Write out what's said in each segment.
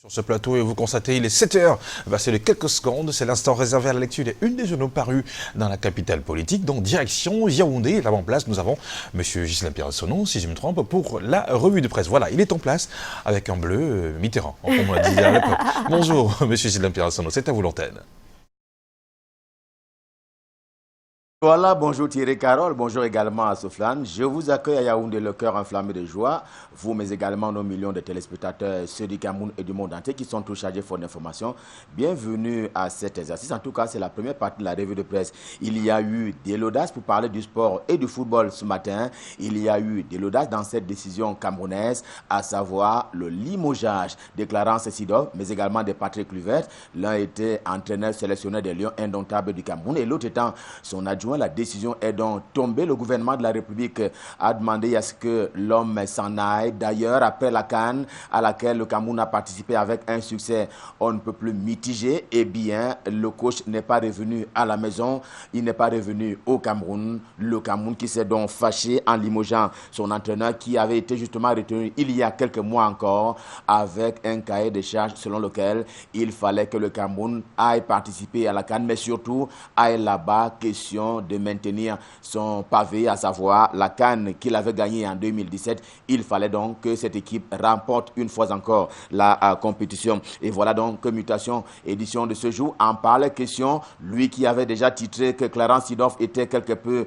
Sur ce plateau, et vous constatez, il est 7h, c'est de quelques secondes, c'est l'instant réservé à la lecture des unes des journaux parus dans la capitale politique. Donc direction Yaoundé, là en place, nous avons M. Ghislain Pierre-Sonnon, si je me trompe, pour la revue de presse. Voilà, il est en place avec un bleu Mitterrand, on m'a dit à l'époque. Bonjour M. Ghislain Pierre-Sonnon, c'est à vous l'antenne. Voilà, bonjour Thierry Carole, bonjour également à Soflane. Je vous accueille à Yaoundé, le cœur enflammé de joie. Vous, mais également nos millions de téléspectateurs, ceux du Cameroun et du monde entier qui sont tous chargés pour l'information. Bienvenue à cet exercice. En tout cas, c'est la première partie de la revue de presse. Il y a eu de l'audace pour parler du sport et du football ce matin. Il y a eu de l'audace dans cette décision camerounaise, à savoir le limogeage de Clarence Seedorf, mais également de Patrick Kluivert. L'un était entraîneur sélectionneur des Lions indomptables du Cameroun et l'autre étant son adjoint. La décision est donc tombée. Le gouvernement de la République a demandé à ce que l'homme s'en aille. D'ailleurs, après la CAN, à laquelle le Cameroun a participé avec un succès, on ne peut plus mitiger. Eh bien, le coach n'est pas revenu à la maison. Il n'est pas revenu au Cameroun. Le Cameroun qui s'est donc fâché en limogeant son entraîneur qui avait été justement retenu il y a quelques mois encore avec un cahier de charges selon lequel il fallait que le Cameroun aille participer à la CAN, mais surtout aille là-bas, question de maintenir son pavé, à savoir la CAN qu'il avait gagnée en 2017. Il fallait donc que cette équipe remporte une fois encore la compétition. Et voilà donc que Mutation édition de ce jour en parle. Question, lui qui avait déjà titré que Clarence Seedorf était quelque peu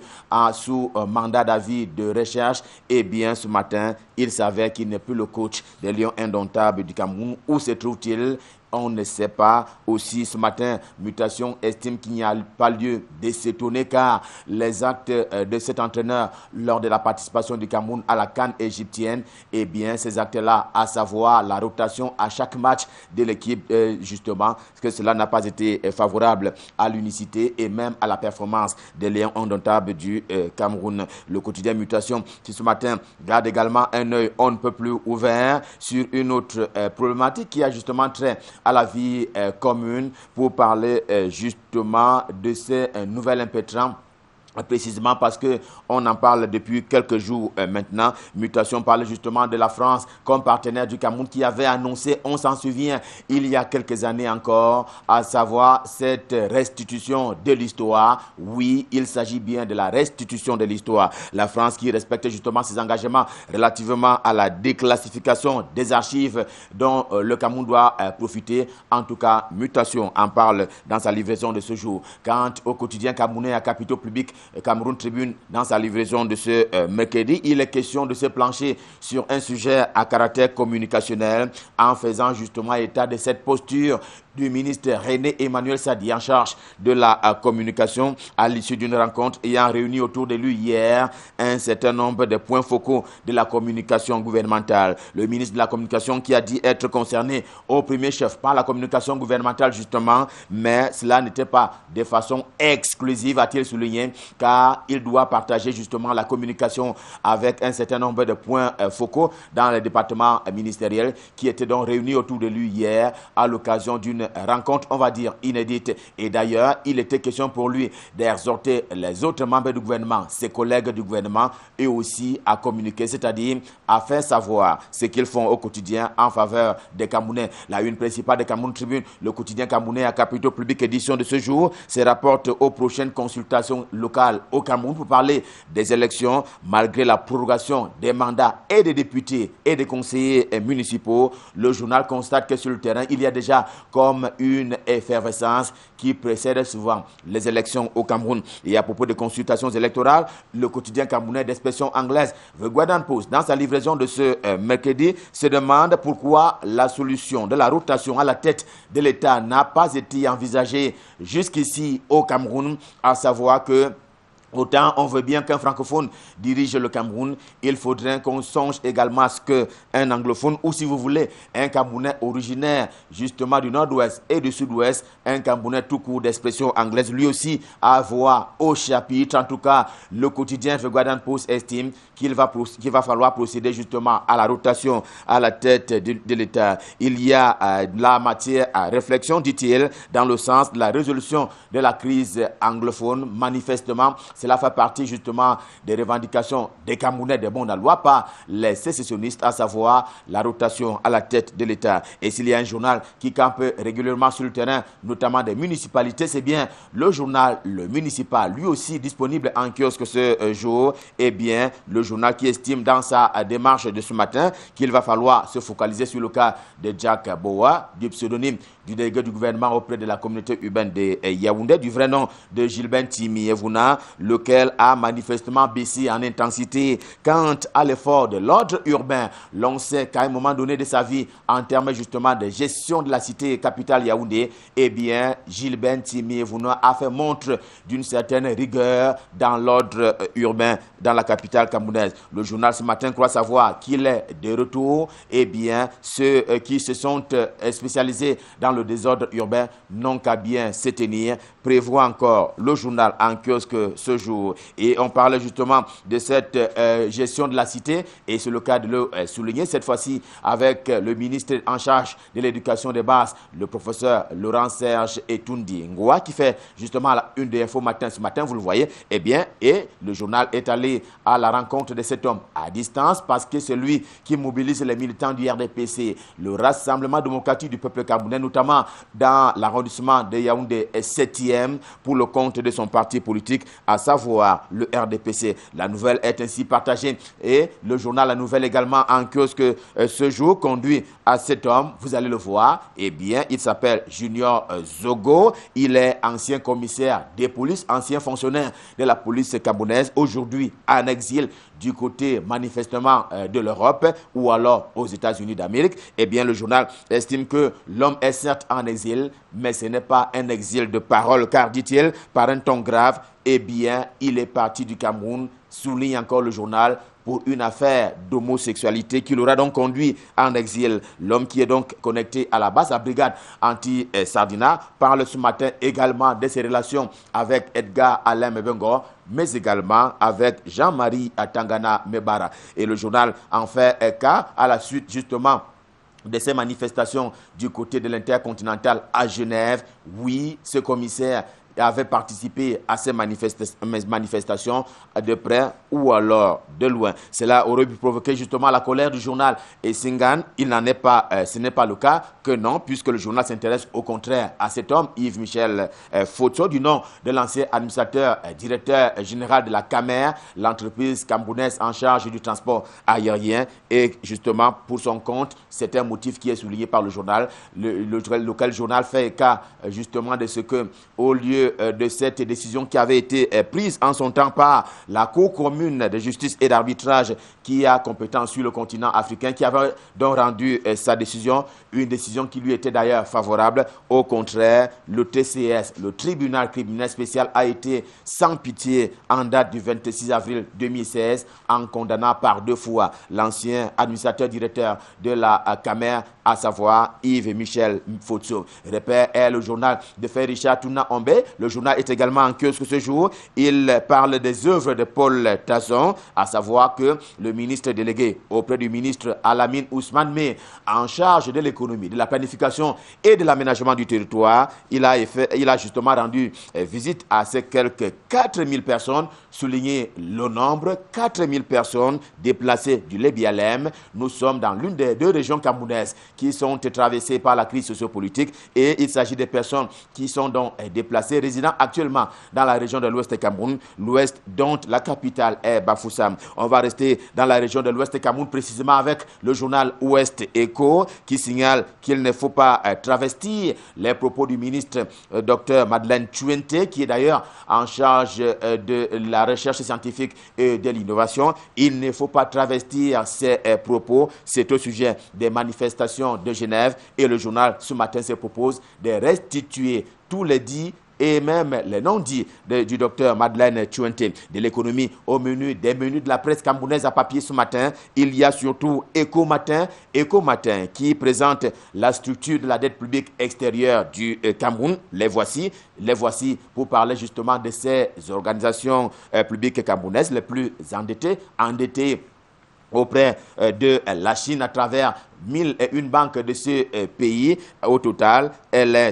sous mandat d'avis de recherche, eh bien ce matin, il savait qu'il n'est plus le coach des Lions indomptables du Cameroun. Où se trouve-t-il? On ne sait pas. Aussi, ce matin, Mutation estime qu'il n'y a pas lieu de s'étonner car les actes de cet entraîneur lors de la participation du Cameroun à la CAN égyptienne, eh bien, ces actes-là, à savoir la rotation à chaque match de l'équipe, justement, parce que cela n'a pas été favorable à l'unicité et même à la performance des Lions indomptables du Cameroun. Le quotidien Mutation, qui ce matin garde également un œil on ne peut plus ouvert sur une autre problématique qui a justement trait à la vie commune pour parler justement de ces nouvelles impétrants. Précisément parce qu'on en parle depuis quelques jours maintenant. Mutation parle justement de la France comme partenaire du Cameroun qui avait annoncé, on s'en souvient, il y a quelques années encore, à savoir cette restitution de l'histoire. Oui, il s'agit bien de la restitution de l'histoire. La France qui respecte justement ses engagements relativement à la déclassification des archives dont le Cameroun doit profiter. En tout cas, Mutation en parle dans sa livraison de ce jour. Quant au quotidien camerounais à capitaux publics, Cameroun Tribune, dans sa livraison de ce mercredi, il est question de se plancher sur un sujet à caractère communicationnel en faisant justement état de cette posture du ministre René Emmanuel Sadi en charge de la communication à l'issue d'une rencontre ayant réuni autour de lui hier un certain nombre de points focaux de la communication gouvernementale. Le ministre de la communication qui a dit être concerné au premier chef par la communication gouvernementale justement, mais cela n'était pas de façon exclusive, a-t-il souligné, car il doit partager justement la communication avec un certain nombre de points focaux dans les départements ministériels qui étaient donc réunis autour de lui hier à l'occasion d'une rencontre, on va dire, inédite. Et d'ailleurs, il était question pour lui d'exhorter les autres membres du gouvernement, ses collègues du gouvernement, et aussi à communiquer, c'est-à-dire à faire savoir ce qu'ils font au quotidien en faveur des Camerounais. La une principale de Cameroun Tribune, le quotidien camerounais à capitaux publics édition de ce jour, se rapporte aux prochaines consultations locales au Cameroun pour parler des élections. Malgré la prorogation des mandats et des députés et des conseillers municipaux, le journal constate que sur le terrain, il y a déjà comme une effervescence qui précède souvent les élections au Cameroun. Et à propos des consultations électorales, le quotidien camerounais d'expression anglaise, The Guardian Post, dans sa livraison de ce mercredi, se demande pourquoi la solution de la rotation à la tête de l'État n'a pas été envisagée jusqu'ici au Cameroun, à savoir que autant on veut bien qu'un francophone dirige le Cameroun, il faudrait qu'on songe également à ce qu'un anglophone, ou si vous voulez, un Camerounais originaire justement du nord-ouest et du sud-ouest, un Camerounais tout court d'expression anglaise, lui aussi à voix au chapitre. En tout cas, le quotidien The Guardian Post estime qu'il va falloir procéder justement à la rotation à la tête de l'État. Il y a la matière à réflexion, dit-il, dans le sens de la résolution de la crise anglophone. Manifestement, Cela fait partie justement des revendications des Camerounais des bons loi par les sécessionnistes, à savoir la rotation à la tête de l'État. Et s'il y a un journal qui campe régulièrement sur le terrain, notamment des municipalités, c'est bien le journal Le Municipal, lui aussi disponible en kiosque ce jour. Eh bien, le journal qui estime dans sa démarche de ce matin qu'il va falloir se focaliser sur le cas de Jack Boa, du pseudonyme du délégué du gouvernement auprès de la communauté urbaine de Yaoundé, du vrai nom de Gilbert Timi Evuna, lequel a manifestement baissé en intensité quant à l'effort de l'ordre urbain. L'on sait qu'à un moment donné de sa vie, en termes justement de gestion de la cité capitale Yaoundé, eh bien, Gilbert Timi Evuna a fait montre d'une certaine rigueur dans l'ordre urbain dans la capitale camerounaise. Le journal ce matin croit savoir qu'il est de retour. Eh bien, ceux qui se sont spécialisés dans le désordre urbain n'ont qu'à bien se tenir, prévoit encore le journal en kiosque ce jour. Et on parlait justement de cette gestion de la cité, et c'est le cas de le souligner cette fois-ci avec le ministre en charge de l'éducation des bases, le professeur Laurent Serge Etoundi Ngoa, qui fait justement la une des infos matin ce matin, vous le voyez. Eh bien, et le journal est allé à la rencontre de cet homme à distance parce que c'est lui qui mobilise les militants du RDPC, le Rassemblement démocratique du peuple camerounais, notamment dans l'arrondissement de Yaoundé 7e pour le compte de son parti politique, à savoir le RDPC. La nouvelle est ainsi partagée et le journal La Nouvelle également en kiosque ce jour conduit à cet homme, vous allez le voir, eh bien, il s'appelle Junior Zogo, il est ancien commissaire des polices, ancien fonctionnaire de la police camerounaise, aujourd'hui en exil du côté manifestement de l'Europe ou alors aux États-Unis d'Amérique. Eh bien, le journal estime que l'homme est certes en exil, mais ce n'est pas un exil de parole, car, dit-il, par un ton grave, eh bien, il est parti du Cameroun, souligne encore le journal, pour une affaire d'homosexualité qui l'aura donc conduit en exil. L'homme qui est donc connecté à la base, à brigade anti-Sardina, parle ce matin également de ses relations avec Edgar Alain Mebengor, mais également avec Jean-Marie Tangana Mebara. Et le journal en fait cas à la suite justement de ces manifestations du côté de l'intercontinental à Genève. Oui, ce commissaire avait participé à ces manifestations de près ou alors de loin. Cela aurait pu provoquer justement la colère du journal et Singan. Il n'en est pas, ce n'est pas le cas, que non, puisque le journal s'intéresse au contraire à cet homme, Yves-Michel Fotso, du nom de l'ancien administrateur, directeur général de la CAMER, l'entreprise camerounaise en charge du transport aérien. Et justement, pour son compte, c'est un motif qui est souligné par le journal, lequel journal fait cas justement de ce que, au lieu de cette décision qui avait été prise en son temps par la Cour commune de justice et d'arbitrage qui a compétence sur le continent africain, qui avait donc rendu sa décision, une décision qui lui était d'ailleurs favorable. Au contraire, le TCS, le tribunal criminel spécial, a été sans pitié en date du 26 avril 2016 en condamnant par 2 fois l'ancien administrateur directeur de la CAMER, à savoir Yves-Michel Fotso. Repère est le journal de Frère Richard Touna Ombe. Le journal est également en kiosque ce jour. Il parle des œuvres de Paul Tazon, à savoir que le ministre délégué auprès du ministre Alamine Ousmane, mais en charge de l'économie, de la planification et de l'aménagement du territoire, il a justement rendu visite à ces quelques 4000 personnes, souligné le nombre, 4000 personnes déplacées du Lébialem. Nous sommes dans l'une des 2 régions camerounaises qui sont traversées par la crise sociopolitique et il s'agit des personnes qui sont donc déplacées, résidant actuellement dans la région de l'Ouest Cameroun, l'Ouest dont la capitale est Bafoussam. On va rester dans la région de l'Ouest Cameroun, précisément avec le journal Ouest Echo qui signale qu'il ne faut pas travestir les propos du ministre Dr Madeleine Tchouente, qui est d'ailleurs en charge de la recherche scientifique et de l'innovation. Il ne faut pas travestir ces propos. C'est au sujet des manifestations de Genève et le journal ce matin se propose de restituer tous les dits et même les non-dits du docteur Madeleine Tchouente. De l'économie au menu des menus de la presse camerounaise à papier ce matin, il y a surtout Éco Matin qui présente la structure de la dette publique extérieure du Cameroun. Les voici pour parler justement de ces organisations publiques camerounaises les plus endettées auprès de la Chine à travers 1001 banques de ce pays. Au total,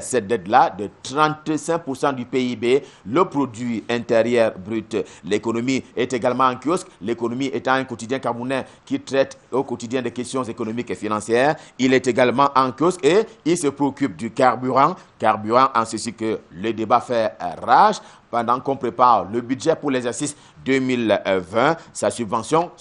cette dette-là de 35% du PIB, le produit intérieur brut. L'économie est également en kiosque. L'économie étant un quotidien camerounais qui traite au quotidien des questions économiques et financières. Il est également en kiosque et il se préoccupe du carburant. Carburant en ceci que le débat fait rage pendant qu'on prépare le budget pour l'exercice 2020, sa subvention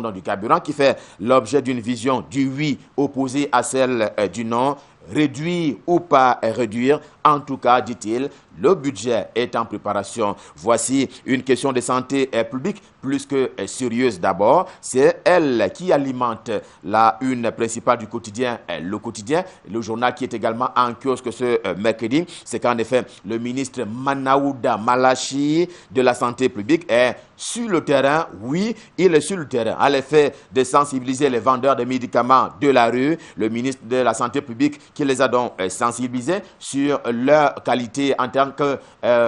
donc du carburant qui fait l'objet d'une vision du oui opposée à celle du non. Réduire ou pas réduire, en tout cas, dit-il, le budget est en préparation. Voici une question de santé publique plus que sérieuse d'abord. C'est elle qui alimente la une principale du quotidien, Le Quotidien, le journal qui est également en kiosque ce mercredi. C'est qu'en effet, le ministre Manaouda Malachi de la santé publique est sur le terrain. Oui, il est sur le terrain. À l'effet de sensibiliser les vendeurs de médicaments de la rue, le ministre de la santé publique qui les a donc sensibilisés sur leur qualité en tant que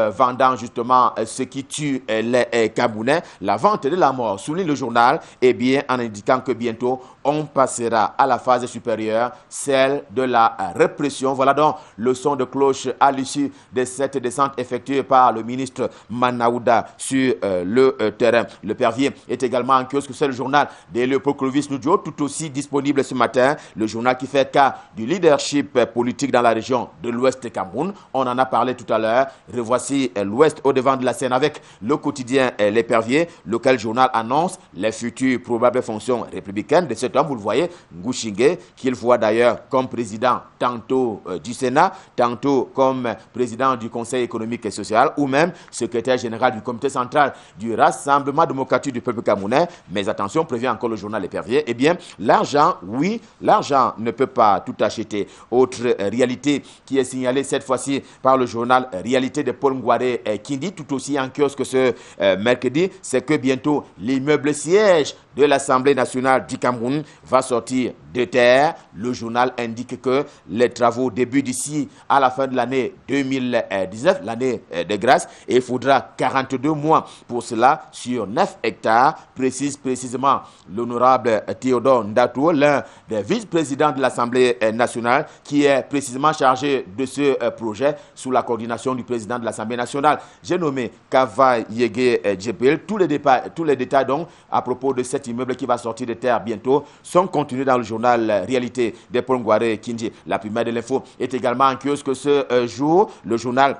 vendant justement ce qui tue les Camerounais, la vente de la mort, souligne le journal, et bien en indiquant que bientôt on passera à la phase supérieure, celle de la répression. Voilà donc le son de cloche à l'issue de cette descente effectuée par le ministre Manaouda sur le terrain. Le Pervier est également en kiosque, c'est le journal de Léopold Clovis Nudjo, tout aussi disponible ce matin, le journal qui fait cas du leadership politique dans la région de l'Ouest Cameroun. On en a parlé tout à l'heure. Revoici l'Ouest au devant de la scène avec le quotidien L'Épervier, lequel journal annonce les futures probables fonctions républicaines de cet homme. Vous le voyez, Ngouchingue, qu'il voit d'ailleurs comme président tantôt du Sénat, tantôt comme président du Conseil économique et social, ou même secrétaire général du comité central du Rassemblement démocratique du peuple camerounais. Mais attention, prévient encore le journal L'Épervier, eh bien, l'argent, oui, l'argent ne peut pas tout acheter. Autre réalité qui est signalée cette fois-ci par le journal Réalité de Paul Ngouaré Kindi, tout aussi en kiosque ce mercredi, c'est que bientôt l'immeuble siège de l'Assemblée nationale du Cameroun va sortir de terre. Le journal indique que les travaux débutent d'ici à la fin de l'année 2019, l'année de grâce, et il faudra 42 mois pour cela sur 9 hectares, précise précisément l'honorable Théodore Ndatou, l'un des vice-présidents de l'Assemblée nationale, qui est précisément chargé de ce projet sous la coordination du président de l'Assemblée nationale. J'ai nommé Kava Yege Djepel. Tous les détails donc à propos de cet immeuble qui va sortir de terre bientôt sont contenus dans le journal Réalité de Paul Ngouaré Kindi. La primaire de l'info est également en kiosque ce jour. Le journal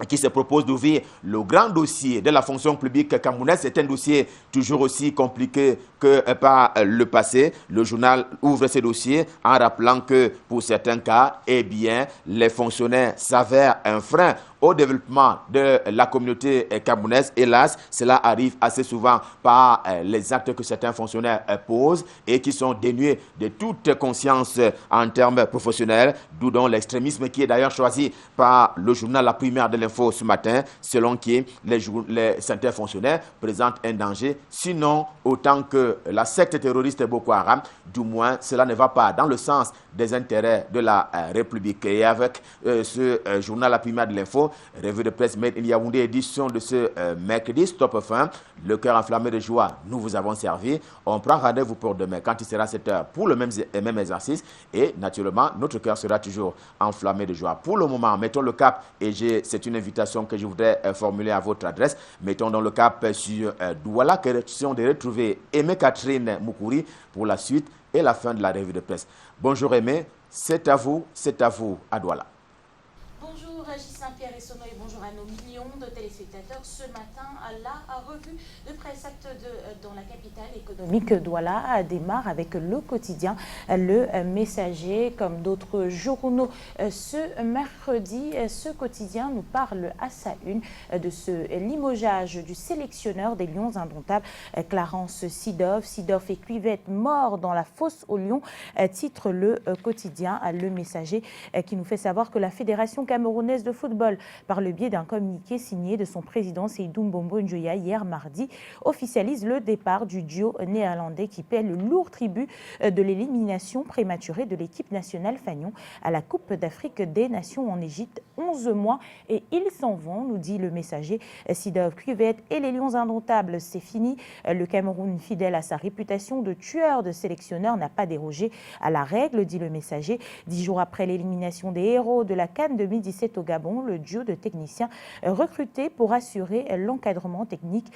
qui se propose d'ouvrir le grand dossier de la fonction publique camerounaise. C'est un dossier toujours aussi compliqué que par le passé. Le journal ouvre ce dossier en rappelant que pour certains cas, eh bien, les fonctionnaires s'avèrent un frein au développement de la communauté camerounaise. Hélas, cela arrive assez souvent par les actes que certains fonctionnaires posent et qui sont dénués de toute conscience en termes professionnels, d'où donc l'extrémisme qui est d'ailleurs choisi par le journal La Primaire de l'info ce matin, selon qui certains fonctionnaires présentent un danger, sinon autant que la secte terroriste Boko Haram. Du moins, cela ne va pas dans le sens des intérêts de la République. Et avec ce journal La Primaire de l'info, revue de presse Made in Yaoundé, édition de ce mercredi, stop fin, le cœur enflammé de joie, nous vous avons servi. On prend rendez-vous pour demain quand il sera 7 heures pour le même exercice, et naturellement notre cœur sera toujours enflammé de joie. Pour le moment, mettons le cap, et c'est une invitation que je voudrais formuler à votre adresse, mettons dans le cap sur Douala, question de retrouver Aimé Catherine Moukouri pour la suite et la fin de la revue de presse. Bonjour Aimé, c'est à vous à Douala. Bonjour Gislain-Pierre Essonno et bonjour à nos millions de téléspectateurs. Ce matin, la revue de presse acte dans la capitale économique Douala démarre avec le quotidien Le Messager. Comme d'autres journaux ce mercredi, ce quotidien nous parle à sa une de ce limogeage du sélectionneur des Lions indomptables, Clarence Sidoff. Sidoff et Cuivette morts dans la fosse aux Lions, titre le quotidien Le Messager, qui nous fait savoir que la Fédération camerounaise de football, par le biais d'un communiqué signé de son président Seydou Mbombo Njoya hier mardi, officialise le départ du duo néerlandais qui paie le lourd tribut de l'élimination prématurée de l'équipe nationale Fagnon à la Coupe d'Afrique des Nations en Égypte. 11 mois et ils s'en vont, nous dit le messager. Sidow Cuvette et les Lions indomptables, c'est fini. Le Cameroun, fidèle à sa réputation de tueur de sélectionneur, n'a pas dérogé à la règle, dit le messager. 10 jours après l'élimination des héros de la CAN 2017 au Gabon, le duo de techniciens recrutés pour assurer l'encadrement technique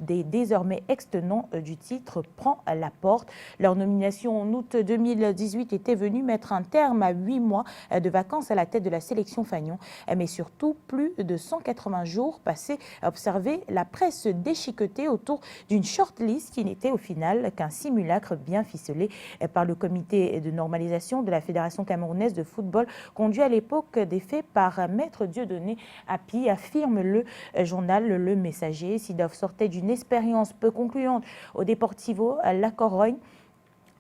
des désormais ex-tenants du titre prend la porte. Leur nomination en août 2018 était venue mettre un terme à 8 mois de vacances à la tête de la sélection Fagnon, mais surtout plus de 180 jours passés à observer la presse déchiquetée autour d'une shortlist qui n'était au final qu'un simulacre bien ficelé par le comité de normalisation de la Fédération camerounaise de football, conduit à l'époque des faits par Maître Dieudonné Api, affirme le journal Le Messager. Sidow sortait d'une expérience peu concluante au Deportivo La Corogne.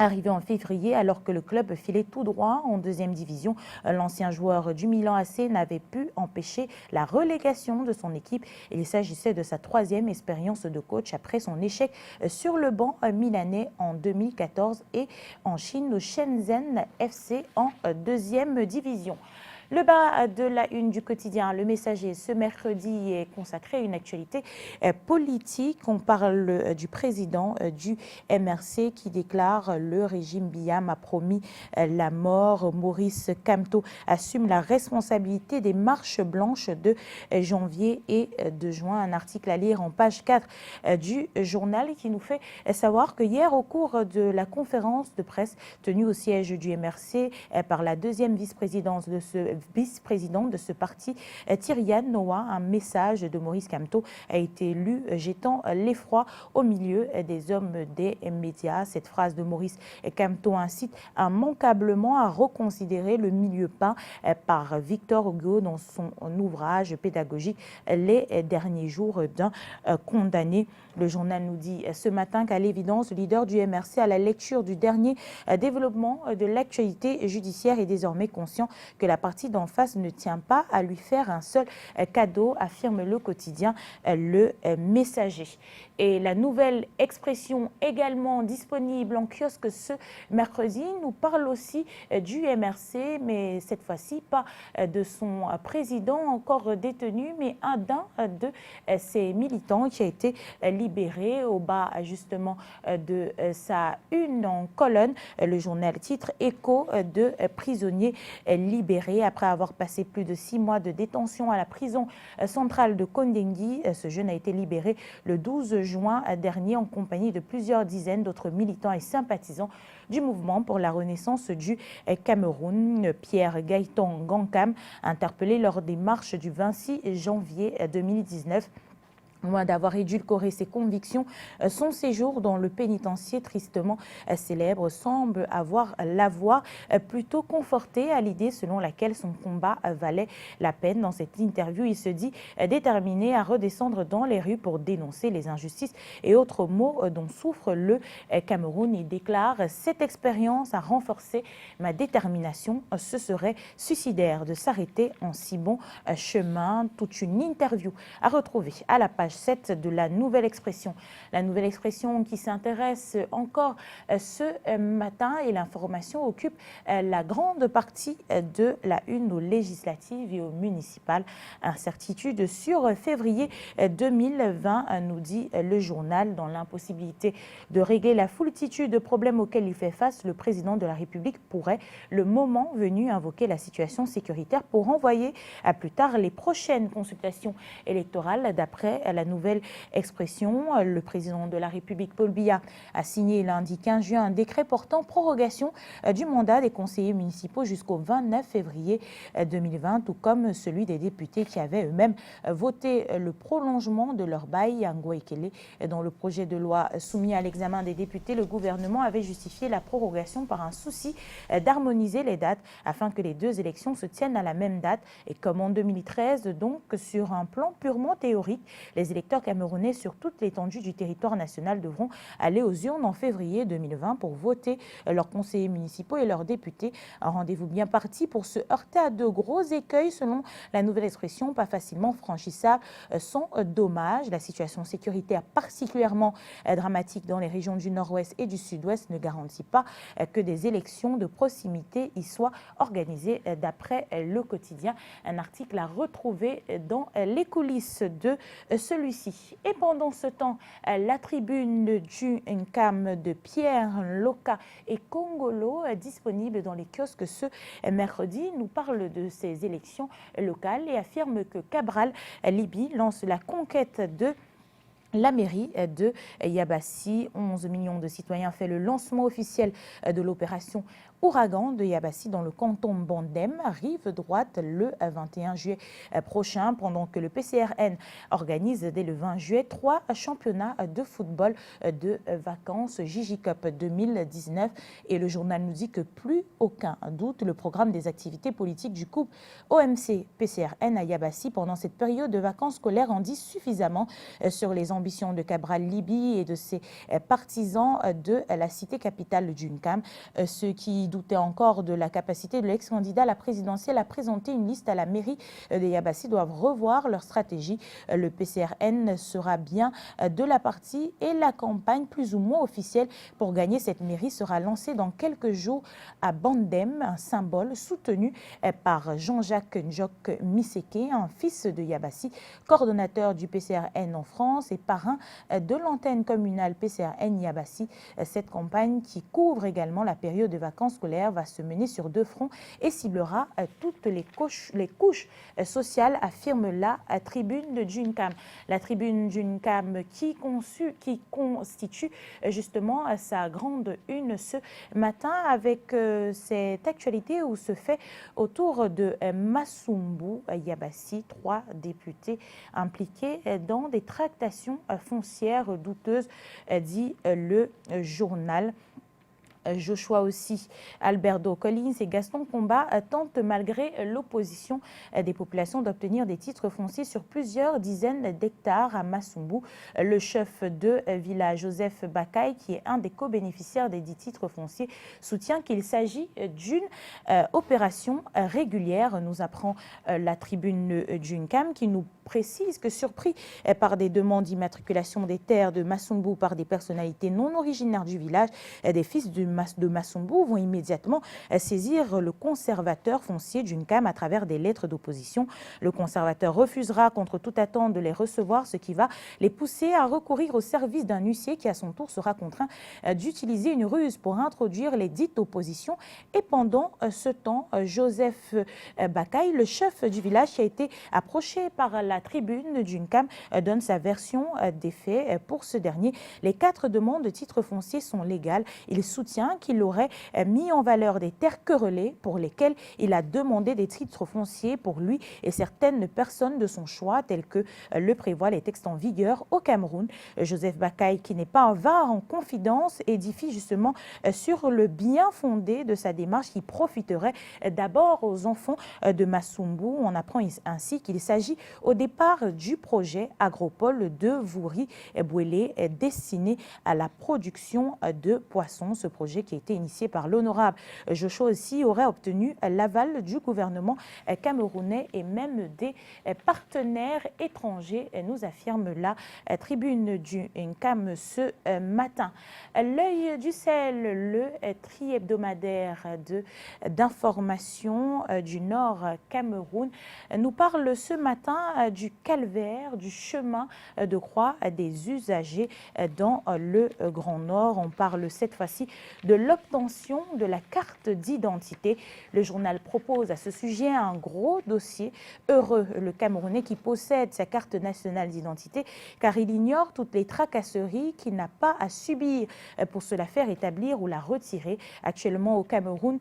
Arrivé en février, alors que le club filait tout droit en deuxième division, l'ancien joueur du Milan AC n'avait pu empêcher la relégation de son équipe. Il s'agissait de sa 3e expérience de coach après son échec sur le banc milanais en 2014 et en Chine au Shenzhen FC en deuxième division. Le bas de la une du quotidien Le Messager ce mercredi est consacré à une actualité politique. On parle du président du MRC qui déclare le régime Biam a promis la mort. Maurice Kamto assume la responsabilité des marches blanches de janvier et de juin. Un article à lire en page 4 du journal qui nous fait savoir que hier, au cours de la conférence de presse tenue au siège du MRC par la deuxième vice-présidente de ce parti, Tyriane Noah, un message de Maurice Kamto a été lu jetant l'effroi au milieu des hommes des médias. Cette phrase de Maurice Kamto incite immanquablement à reconsidérer le milieu peint par Victor Hugo dans son ouvrage pédagogique Les derniers jours d'un condamné. Le journal nous dit ce matin qu'à l'évidence, le leader du MRC, à la lecture du dernier développement de l'actualité judiciaire, est désormais conscient que la partie d'en face ne tient pas à lui faire un seul cadeau, affirme le quotidien Le Messager. Et la nouvelle expression également disponible en kiosque ce mercredi nous parle aussi du MRC, mais cette fois-ci pas de son président encore détenu, mais d'un de ses militants qui a été libéré. Au bas justement de sa une en colonne, le journal titre Écho de prisonniers libérés. Après avoir passé plus de 6 mois de détention à la prison centrale de Kondengui, ce jeune a été libéré le 12 juin dernier en compagnie de plusieurs dizaines d'autres militants et sympathisants du mouvement pour la renaissance du Cameroun. Pierre Gaëtan Gankam, interpellé lors des marches du 26 janvier 2019. Loin d'avoir édulcoré ses convictions, son séjour dans le pénitencier tristement célèbre semble avoir la voix plutôt confortée à l'idée selon laquelle son combat valait la peine. Dans cette interview, il se dit déterminé à redescendre dans les rues pour dénoncer les injustices et autres maux dont souffre le Cameroun. Il déclare « Cette expérience a renforcé ma détermination. Ce serait suicidaire de s'arrêter en si bon chemin. » Toute une interview à retrouver à la page 7 de la Nouvelle Expression. La Nouvelle Expression qui s'intéresse encore ce matin et l'information occupe la grande partie de la une aux législatives et aux municipales. Incertitude sur février 2020, nous dit le journal. Dans l'impossibilité de régler la foultitude de problèmes auxquels il fait face, le président de la République pourrait, le moment venu, invoquer la situation sécuritaire pour renvoyer à plus tard les prochaines consultations électorales. D'après la Nouvelle Expression, le président de la République, Paul Biya, a signé lundi 15 juin un décret portant prorogation du mandat des conseillers municipaux jusqu'au 29 février 2020, tout comme celui des députés qui avaient eux-mêmes voté le prolongement de leur bail à Ngoïkele. Dans le projet de loi soumis à l'examen des députés, le gouvernement avait justifié la prorogation par un souci d'harmoniser les dates afin que les deux élections se tiennent à la même date. Et comme en 2013, donc sur un plan purement théorique, les Les électeurs camerounais sur toute l'étendue du territoire national devront aller aux urnes en février 2020 pour voter leurs conseillers municipaux et leurs députés. Un rendez-vous bien parti pour se heurter à de gros écueils selon la nouvelle expression, pas facilement franchissables sans dommage. La situation sécuritaire particulièrement dramatique dans les régions du nord-ouest et du sud-ouest ne garantit pas que des élections de proximité y soient organisées d'après le quotidien. Un article à retrouver dans les coulisses de celui-ci. Et pendant ce temps, la tribune du Nkam de Pierre Loka et Congolo disponible dans les kiosques ce mercredi nous parle de ces élections locales et affirme que Cabral Libye lance la conquête de la mairie de Yabassi. 11 millions de citoyens fait le lancement officiel de l'opération Ouragan de Yabassi dans le canton Bandem, rive droite, le 21 juillet prochain, pendant que le PCRN organise dès le 20 juillet 3 championnats de football de vacances Gigi Cup 2019. Et le journal nous dit que plus aucun doute, le programme des activités politiques du couple OMC-PCRN à Yabassi pendant cette période de vacances scolaires en dit suffisamment sur les ambitions de Cabral Libye et de ses partisans de la cité capitale du Nkam, ceux qui doutaient encore de la capacité de l'ex-candidat à la présidentielle à présenter une liste à la mairie de Yabassi doivent revoir leur stratégie. Le PCRN sera bien de la partie et la campagne plus ou moins officielle pour gagner cette mairie sera lancée dans quelques jours à Bandem, un symbole soutenu par Jean-Jacques Njok Miseke, un fils de Yabassi, coordonnateur du PCRN en France et parrain de l'antenne communale PCRN Yabassi. Cette campagne qui couvre également la période de vacances scolaires va se mener sur 2 fronts et ciblera toutes les couches sociales, affirme la tribune de Nkam. La tribune du Nkam qui constitue justement sa grande une ce matin avec cette actualité où se fait autour de Massoumbo Yabassi, 3 députés impliqués dans des tractations foncières douteuses, dit le journal. Joshua aussi, Alberto Collins et Gaston Combat tentent malgré l'opposition des populations d'obtenir des titres fonciers sur plusieurs dizaines d'hectares à Massoumbo. Le chef de village Joseph Bakaï, qui est un des co-bénéficiaires des 10 titres fonciers, soutient qu'il s'agit d'une opération régulière. Nous apprend la tribune du Nkam qui nous précise que surpris par des demandes d'immatriculation des terres de Massoumbo par des personnalités non originaires du village, des fils de Massoumbo vont immédiatement saisir le conservateur foncier du Nkam à travers des lettres d'opposition. Le conservateur refusera contre toute attente de les recevoir, ce qui va les pousser à recourir au service d'un huissier qui à son tour sera contraint d'utiliser une ruse pour introduire les dites oppositions. Et pendant ce temps, Joseph Bakaï, le chef du village qui a été approché par la tribune du Nkam, donne sa version des faits. Pour ce dernier, les 4 demandes de titres fonciers sont légales. Il soutient qu'il aurait mis en valeur des terres querellées pour lesquelles il a demandé des titres fonciers pour lui et certaines personnes de son choix, tels que le prévoient les textes en vigueur au Cameroun. Joseph Bakaï, qui n'est pas un var en confidence, édifie justement sur le bien fondé de sa démarche qui profiterait d'abord aux enfants de Massoumbo. On apprend ainsi qu'il s'agit au départ du projet Agropole de Vouri-Bouélé destiné à la production de poissons. Ce projet qui a été initié par l'honorable Joshua aussi aurait obtenu l'aval du gouvernement camerounais et même des partenaires étrangers, nous affirme la tribune du Nkam ce matin. L'œil du Sahel, le tri-hebdomadaire d'information du Nord Cameroun, nous parle ce matin du calvaire, du chemin de croix des usagers dans le Grand Nord. On parle cette fois-ci de l'obtention de la carte d'identité. Le journal propose à ce sujet un gros dossier. Heureux le Camerounais qui possède sa carte nationale d'identité, car il ignore toutes les tracasseries qu'il n'a pas à subir pour se la faire établir ou la retirer. Actuellement au Cameroun,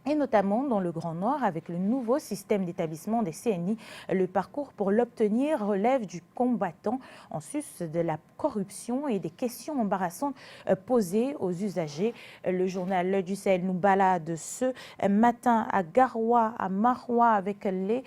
et notamment dans le Grand Nord avec le nouveau système d'établissement des CNI. Le parcours pour l'obtenir relève du combattant en sus de la corruption et des questions embarrassantes posées aux usagers. Le journal L'Œil du Sahel nous balade ce matin à Garoua, à Maroua, avec les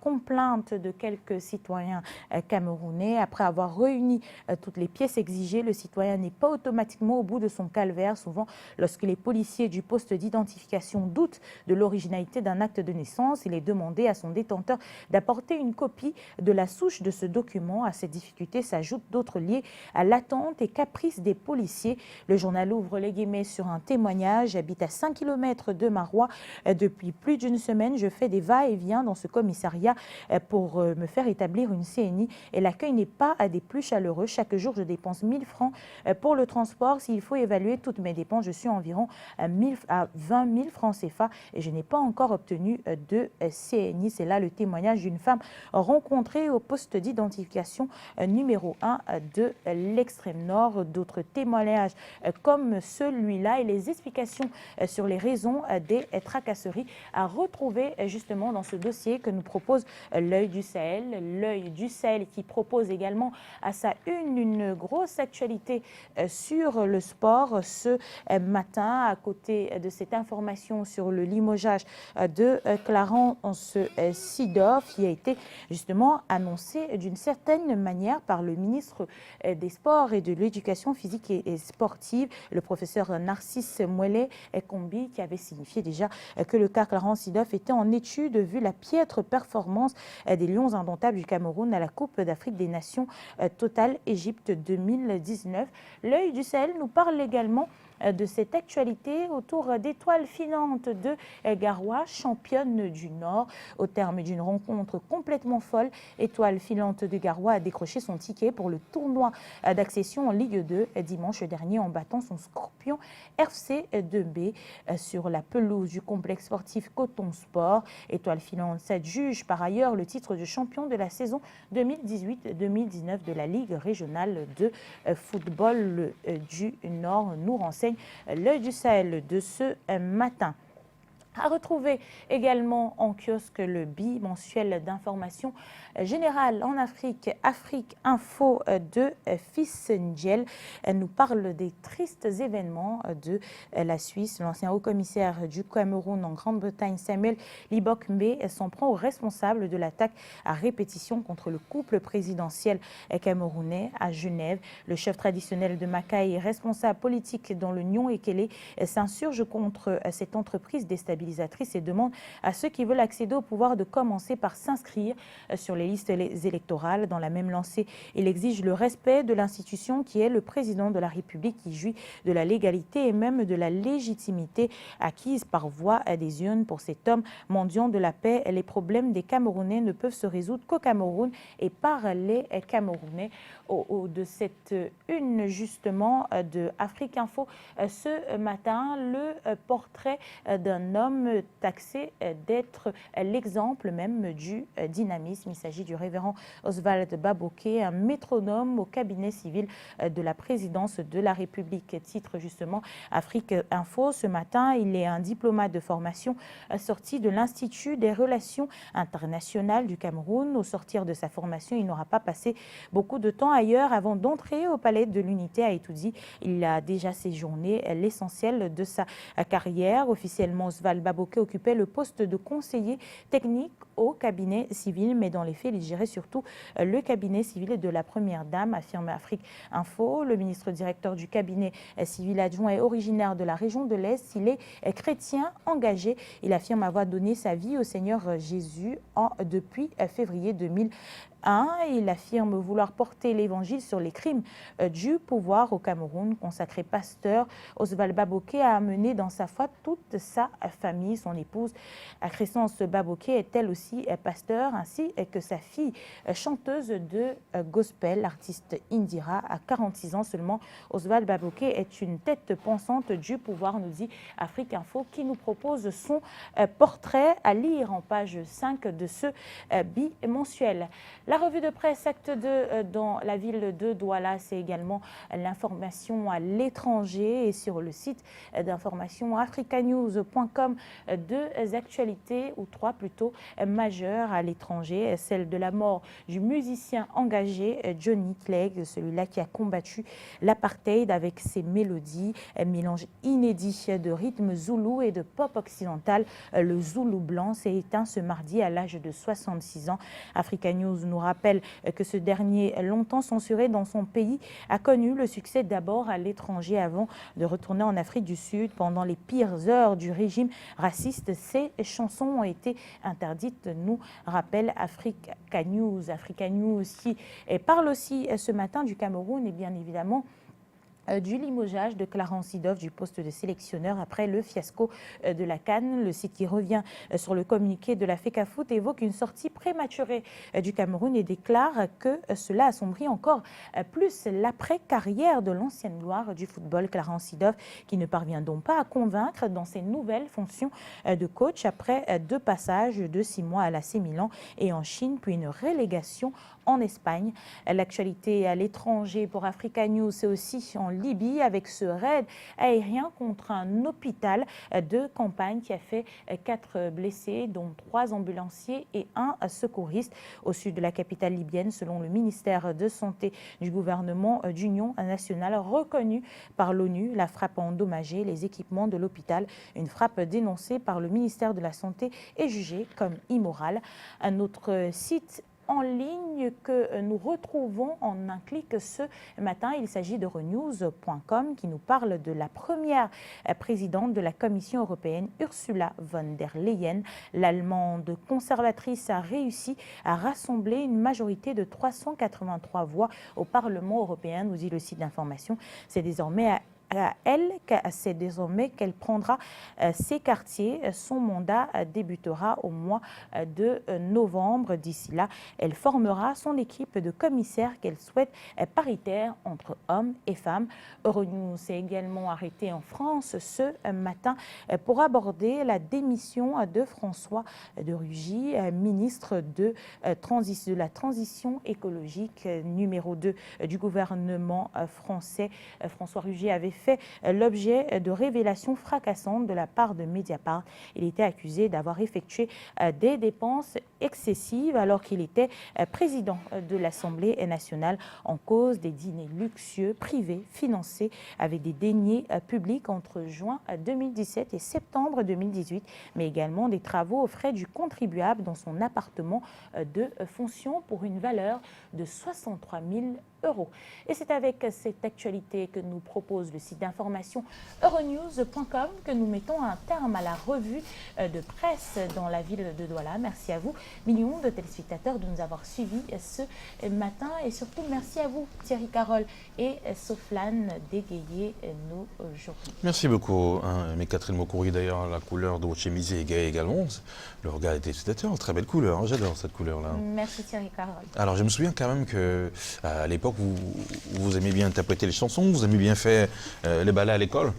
complaintes de quelques citoyens camerounais. Après avoir réuni toutes les pièces exigées, le citoyen n'est pas automatiquement au bout de son calvaire. Souvent, lorsque les policiers du poste d'identification doutent de l'originalité d'un acte de naissance, il est demandé à son détenteur d'apporter une copie de la souche de ce document. À ces difficultés s'ajoutent d'autres liées à l'attente et caprice des policiers. Le journal ouvre les guillemets sur un témoignage. J'habite à 5 km de Maroua. Depuis plus d'une semaine, je fais des va-et-vient dans ce commissariat pour me faire établir une CNI et l'accueil n'est pas des plus chaleureux. Chaque jour, je dépense 1000 francs pour le transport. S'il faut évaluer toutes mes dépenses, je suis environ à 20 000 francs CFA et je n'ai pas encore obtenu de CNI. C'est là le témoignage d'une femme rencontrée au poste d'identification numéro 1 de l'extrême nord. D'autres témoignages comme celui-là et les explications sur les raisons des tracasseries à retrouver justement dans ce dossier que nous propose L'Œil du Sahel. L'Œil du Sahel qui propose également à sa une grosse actualité sur le sport ce matin. À côté de cette information sur le limogeage de Clarence Seedorf qui a été justement annoncé d'une certaine manière par le ministre des Sports et de l'Éducation physique et sportive, le professeur Narcisse Mouelé-Kombi, qui avait signifié déjà que le cas Clarence Seedorf était en étude vu la piètre performance des Lions indomptables du Cameroun à la Coupe d'Afrique des Nations Total Égypte 2019. L'Œil du Sahel nous parle également de cette actualité autour d'Étoile Filante de Garoua, championne du Nord. Au terme d'une rencontre complètement folle, Étoile Filante de Garoua a décroché son ticket pour le tournoi d'accession en Ligue 2 dimanche dernier en battant son Scorpion RC 2B sur la pelouse du complexe sportif Coton Sport. Étoile Filante s'adjuge par ailleurs le titre de champion de la saison 2018-2019 de la Ligue régionale de football du Nord, nous renseigne L'Œil du Sahel de ce matin. À retrouver également en kiosque le bimensuel d'information générale en Afrique, Afrique Info de Fils Ndiel. Elle nous parle des tristes événements de la Suisse. L'ancien haut-commissaire du Cameroun en Grande-Bretagne, Samuel Libok-Mbe, s'en prend aux responsables de l'attaque à répétition contre le couple présidentiel camerounais à Genève. Le chef traditionnel de Macaï et responsable politique dans le Nyon-Ekele s'insurge contre cette entreprise déstabilisatrice et demande à ceux qui veulent accéder au pouvoir de commencer par s'inscrire sur les listes électorales. Dans la même lancée, il exige le respect de l'institution qui est le président de la République, qui jouit de la légalité et même de la légitimité acquise par voie des urnes. Pour cet homme mendiant de la paix, les problèmes des Camerounais ne peuvent se résoudre qu'au Cameroun et par les Camerounais. De cette une justement de Afrique Info ce matin, le portrait d'un homme taxé d'être l'exemple même du dynamisme. Il s'agit du révérend Oswald Baboké, un métronome au cabinet civil de la présidence de la République. Titre justement Afrique Info ce matin. Il est un diplomate de formation sorti de l'Institut des relations internationales du Cameroun. Au sortir de sa formation, il n'aura pas passé beaucoup de temps ailleurs avant d'entrer au palais de l'Unité à Etoudi. Il a déjà séjourné l'essentiel de sa carrière. Officiellement, Oswald Baboké occupait le poste de conseiller technique au cabinet civil, mais dans les faits, il gérait surtout le cabinet civil de la première dame, affirme Afrique Info. Le ministre directeur du cabinet civil adjoint est originaire de la région de l'Est. Il est chrétien engagé. Il affirme avoir donné sa vie au Seigneur Jésus depuis février 2001. Il affirme vouloir porter l'évangile sur les crimes du pouvoir au Cameroun. Consacré pasteur, Oswald Baboké a amené dans sa foi toute sa famille. Son épouse, Crescence Baboké, est elle aussi pasteur, ainsi que sa fille, chanteuse de gospel, l'artiste Indira. À 46 ans seulement, Oswald Baboké est une tête pensante du pouvoir, nous dit Afrique Info, qui nous propose son portrait à lire en page 5 de ce bimensuel. La revue de presse Acte 2 dans la ville de Douala, c'est également l'information à l'étranger et sur le site d'information africanews.com, deux actualités, ou trois plutôt, majeures à l'étranger. Celle de la mort du musicien engagé Johnny Clegg, celui-là qui a combattu l'apartheid avec ses mélodies, mélange inédit de rythme zoulou et de pop occidental. Le zoulou blanc s'est éteint ce mardi à l'âge de 66 ans. Africa News nous rappelle que ce dernier, longtemps censuré dans son pays, a connu le succès d'abord à l'étranger avant de retourner en Afrique du Sud. Pendant les pires heures du régime raciste, ses chansons ont été interdites, nous rappelle Africa News. Africa News qui parle aussi ce matin du Cameroun et bien évidemment du limogeage de Clarence Seedorf du poste de sélectionneur après le fiasco de la CAN. Le site qui revient sur le communiqué de la FECAFOOT évoque une sortie prématurée du Cameroun et déclare que cela assombrit encore plus l'après-carrière de l'ancienne gloire du football, Clarence Seedorf, qui ne parvient donc pas à convaincre dans ses nouvelles fonctions de coach après deux passages de 6 mois à l'AC Milan et en Chine, puis une relégation en Espagne. L'actualité à l'étranger pour Africa News, c'est aussi en Libye avec ce raid aérien contre un hôpital de campagne qui a fait 4 blessés, dont 3 ambulanciers et 1 secouriste au sud de la capitale libyenne, selon le ministère de Santé du gouvernement d'union nationale, reconnu par l'ONU. La frappe a endommagé les équipements de l'hôpital, une frappe dénoncée par le ministère de la Santé et jugée comme immorale. Un autre site en ligne que nous retrouvons en un clic ce matin. Il s'agit de renews.com qui nous parle de la première présidente de la Commission européenne, Ursula von der Leyen. L'Allemande conservatrice a réussi à rassembler une majorité de 383 voix au Parlement européen, nous dit le site d'information. C'est désormais c'est désormais qu'elle prendra ses quartiers. Son mandat débutera au mois de novembre. D'ici là, elle formera son équipe de commissaires qu'elle souhaite paritaire entre hommes et femmes. Euronews s'est également arrêté en France ce matin pour aborder la démission de François de Rugy, ministre de la transition écologique numéro 2 du gouvernement français. François Rugy avait fait l'objet de révélations fracassantes de la part de Mediapart. Il était accusé d'avoir effectué des dépenses excessives alors qu'il était président de l'Assemblée nationale. En cause des dîners luxueux privés financés avec des deniers publics entre juin 2017 et septembre 2018, mais également des travaux aux frais du contribuable dans son appartement de fonction pour une valeur de 63 000 €. Et c'est avec cette actualité que nous propose le site d'information euronews.com que nous mettons un terme à la revue de presse dans la ville de Douala. Merci à vous, millions de téléspectateurs, de nous avoir suivis ce matin. Et surtout, merci à vous, Thierry Carole et Soflane, d'égayer nos journées. Merci beaucoup. Mais Catherine Mokouri, d'ailleurs, la couleur de votre chemise est gaie également. Le regard des téléspectateurs, très belle couleur. J'adore cette couleur-là. Merci, Thierry Carole. Alors, je me souviens quand même qu'à l'époque, vous aimez bien interpréter les chansons, vous aimez bien faire les ballets à l'école.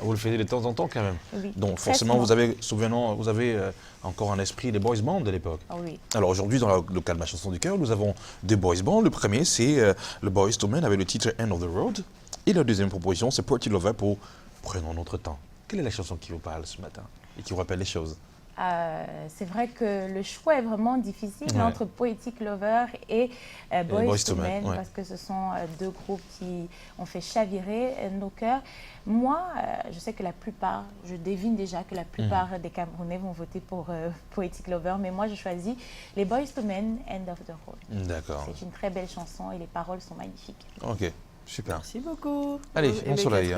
Vous le faites de temps en temps quand même. Oui. Donc forcément, vous avez encore un esprit des boys bands de l'époque. Oui. Alors aujourd'hui, dans le cadre de ma chanson du cœur, nous avons deux boys bands. Le premier, c'est le Boyz II Men avec le titre End of the Road. Et la deuxième proposition, c'est Pretty Lover pour Prenons notre temps. Quelle est la chanson qui vous parle ce matin et qui vous rappelle les choses? C'est vrai que le choix est vraiment difficile entre Poetic Lover et Boyz II Men, parce que ce sont deux groupes qui ont fait chavirer nos cœurs. Moi, je sais que je devine déjà que la plupart des Camerounais vont voter pour Poetic Lover, mais moi je choisis les Boyz II Men, End of the Road. D'accord. C'est une très belle chanson et les paroles sont magnifiques. Ok. Super. Merci beaucoup. Allez, bon soleil.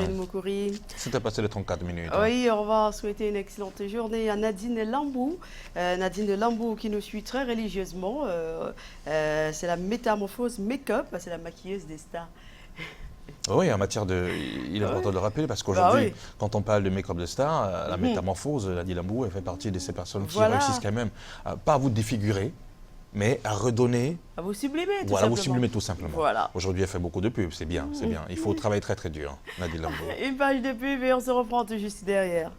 C'est à passer les 34 minutes. Oui, on va souhaiter une excellente journée à Nadine Lambou. Nadine Lambou qui nous suit très religieusement. C'est la métamorphose make-up, c'est la maquilleuse des stars. Oui, en matière de... Il est important de le rappeler parce qu'aujourd'hui, quand on parle de make-up de star, la métamorphose, Nadine Lambou, elle fait partie de ces personnes qui réussissent quand même, pas à vous défigurer, mais à redonner... À vous sublimer, tout simplement. simplement. Vous sublimer tout simplement. Voilà. Aujourd'hui, elle fait beaucoup de pubs, c'est bien, c'est bien. Il faut travailler très très dur, Nadine Lambou. Une page de pub et on se reprend tout juste derrière.